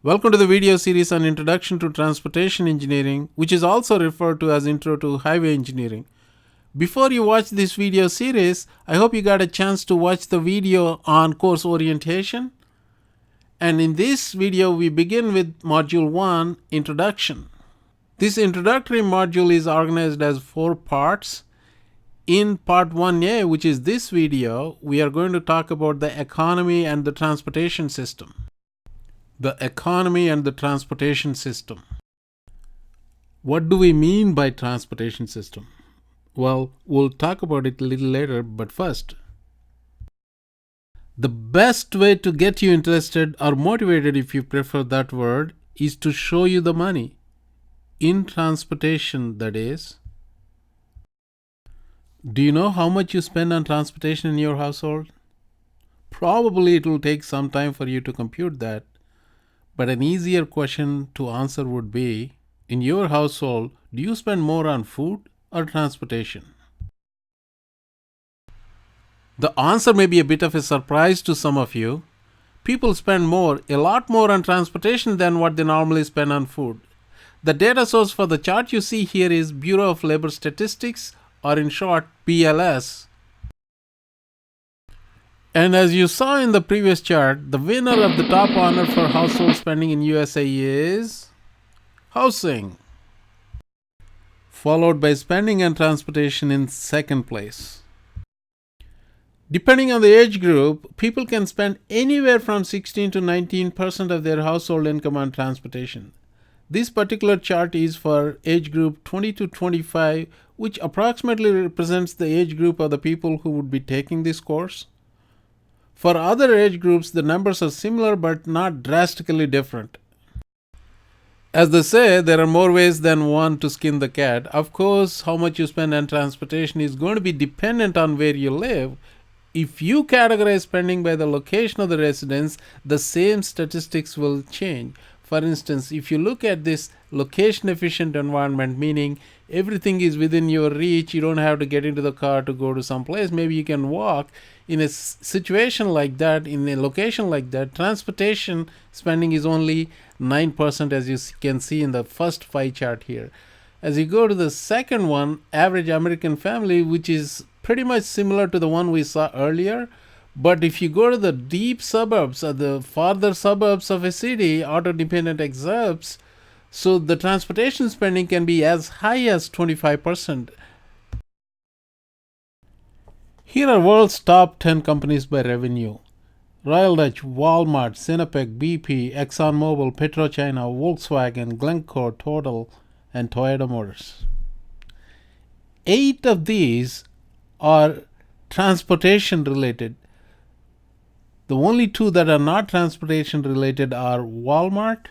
Welcome to the video series on Introduction to Transportation Engineering, which is also referred to as Intro to Highway Engineering. Before you watch this video series, I hope you got a chance to watch the video on course orientation. And in this video, we begin with Module 1, Introduction. This introductory module is organized as 4 parts. In Part 1A, which is this video, we are going to talk about the economy and the transportation system. The economy and the transportation system. What do we mean by transportation system? Well, we'll talk about it a little later, but first, the best way to get you interested or motivated, if you prefer that word, is to show you the money. In transportation, that is. Do you know how much you spend on transportation in your household? Probably it will take some time for you to compute that. But an easier question to answer would be, in your household, do you spend more on food or transportation? The answer may be a bit of a surprise to some of you. People spend a lot more on transportation than what they normally spend on food. The data source for the chart you see here is Bureau of Labor Statistics, or in short, BLS. And as you saw in the previous chart, the winner of the top honor for household spending in USA is housing, followed by spending and transportation in second place. Depending on the age group, people can spend anywhere from 16 to 19% of their household income on transportation. This particular chart is for age group 20 to 25, which approximately represents the age group of the people who would be taking this course. For other age groups, the numbers are similar but not drastically different. As they say, there are more ways than one to skin the cat. Of course, how much you spend on transportation is going to be dependent on where you live. If you categorize spending by the location of the residence, the same statistics will change. For instance, if you look at this location-efficient environment, meaning everything is within your reach, you don't have to get into the car to go to some place, maybe you can walk. In a situation like that, in a location like that, transportation spending is only 9%, as you can see in the first pie chart here. As you go to the second one, average American family, which is pretty much similar to the one we saw earlier, but if you go to the deep suburbs or the farther suburbs of a city, auto-dependent exurbs, so the transportation spending can be as high as 25%. Here are world's top 10 companies by revenue. Royal Dutch, Walmart, Sinopec, BP, ExxonMobil, PetroChina, Volkswagen, Glencore, Total, and Toyota Motors. 8 of these are transportation related. The only 2 that are not transportation related are Walmart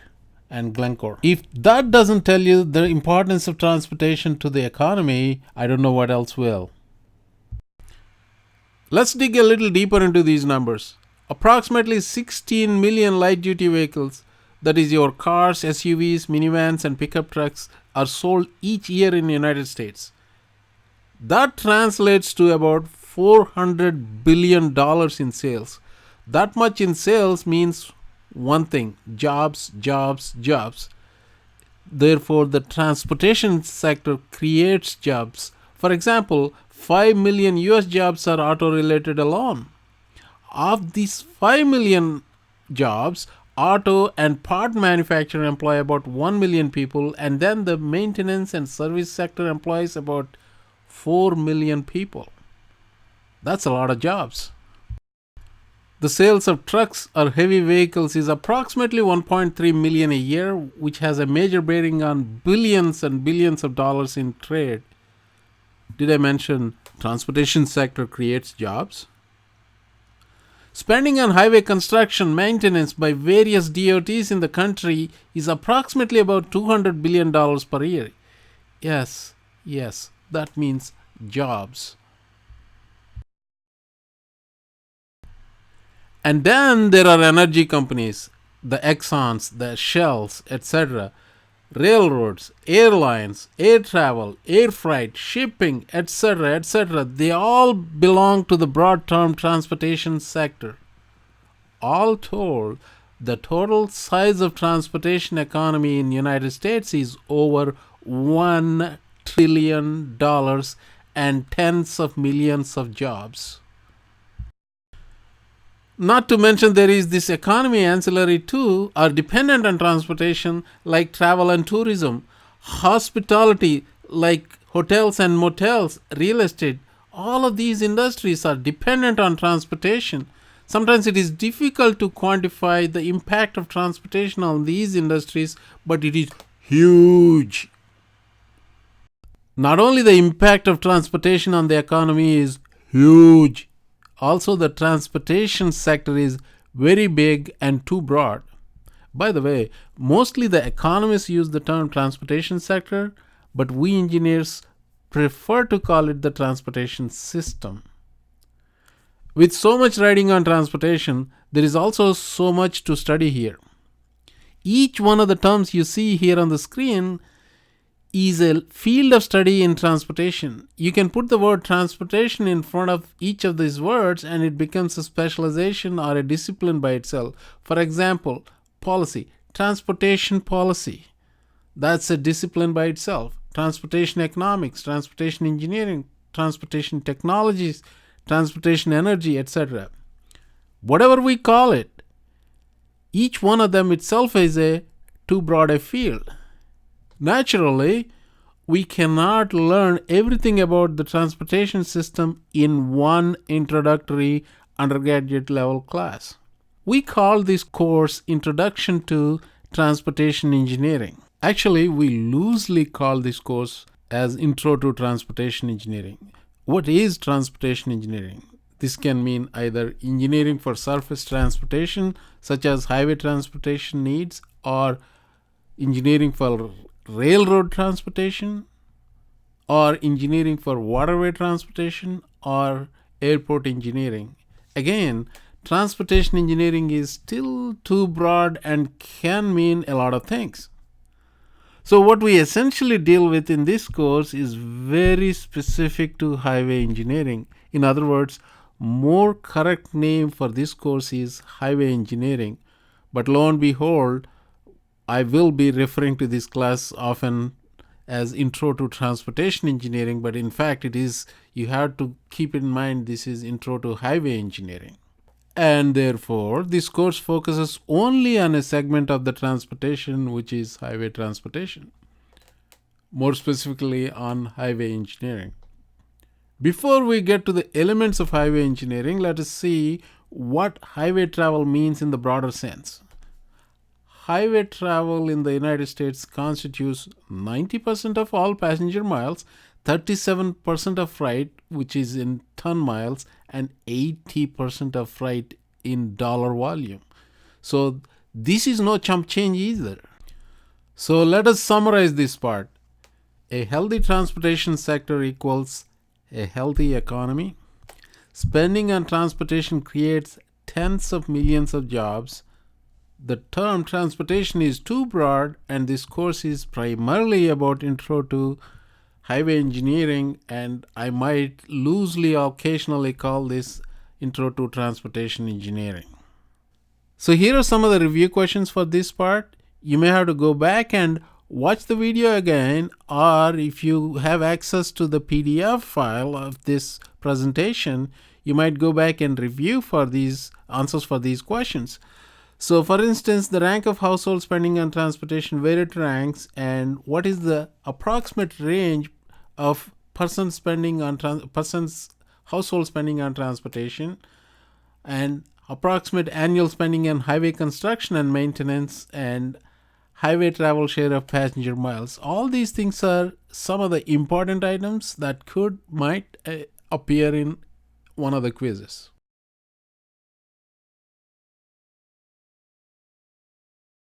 and Glencore. If that doesn't tell you the importance of transportation to the economy, I don't know what else will. Let's dig a little deeper into these numbers. Approximately 16 million light-duty vehicles, that is your cars, SUVs, minivans, and pickup trucks, are sold each year in the United States. That translates to about $400 billion in sales. That much in sales means one thing: jobs, jobs, jobs. Therefore, the transportation sector creates jobs. For example, 5 million US jobs are auto-related alone. Of these 5 million jobs, auto and part manufacturer employ about 1 million people, and then the maintenance and service sector employs about 4 million people. That's a lot of jobs. The sales of trucks or heavy vehicles is approximately 1.3 million a year, which has a major bearing on billions and billions of dollars in trade. Did I mention transportation sector creates jobs? Spending on highway construction maintenance by various DOTs in the country is approximately about $200 billion per year. Yes, that means jobs. And then there are energy companies, the Exxons, the Shells, etc., railroads, airlines, air travel, air freight, shipping, etc., etc. They all belong to the broad term transportation sector. All told, The total size of transportation economy in United States is over $1 trillion and tens of millions of jobs. Not to mention there is this economy ancillary to or dependent on transportation like travel and tourism, hospitality like hotels and motels, real estate. All of these industries are dependent on transportation. Sometimes it is difficult to quantify the impact of transportation on these industries, but it is huge. Not only the impact of transportation on the economy is huge, also the transportation sector is very big and too broad. By the way, mostly the economists use the term transportation sector, but we engineers prefer to call it the transportation system. With so much riding on transportation, there is also so much to study here. Each one of the terms you see here on the screen is a field of study in transportation. You can put the word transportation in front of each of these words and it becomes a specialization or a discipline by itself. For example, policy, transportation policy. That's a discipline by itself. Transportation economics, transportation engineering, transportation technologies, transportation energy, etc. Whatever we call it, each one of them itself is a too broad a field. Naturally, we cannot learn everything about the transportation system in one introductory undergraduate level class. We call this course Introduction to Transportation Engineering. Actually, we loosely call this course as Intro to Transportation Engineering. What is transportation engineering? This can mean either engineering for surface transportation, such as highway transportation needs, or engineering for railroad transportation, or engineering for waterway transportation, or airport engineering. Again, transportation engineering is still too broad and can mean a lot of things. So what we essentially deal with in this course is very specific to highway engineering. In other words, more correct name for this course is highway engineering. But lo and behold, I will be referring to this class often as Intro to Transportation Engineering, but in fact it is, you have to keep in mind this is Intro to Highway Engineering. And therefore, this course focuses only on a segment of the transportation, which is highway transportation, more specifically on highway engineering. Before we get to the elements of highway engineering, let us see what highway travel means in the broader sense. Highway travel in the United States constitutes 90% of all passenger miles, 37% of freight, which is in ton miles, and 80% of freight in dollar volume. So this is no chump change either. So let us summarize this part. A healthy transportation sector equals a healthy economy. Spending on transportation creates tens of millions of jobs. The term transportation is too broad, and this course is primarily about Intro to Highway Engineering, and I might loosely occasionally call this Intro to Transportation Engineering. So here are some of the review questions for this part. You may have to go back and watch the video again, or if you have access to the PDF file of this presentation, you might go back and review for these answers for these questions. So for instance, the rank of household spending on transportation, where it ranks, and what is the approximate range of person's household spending on transportation, and approximate annual spending on highway construction and maintenance, and highway travel share of passenger miles. All these things are some of the important items that might appear in one of the quizzes.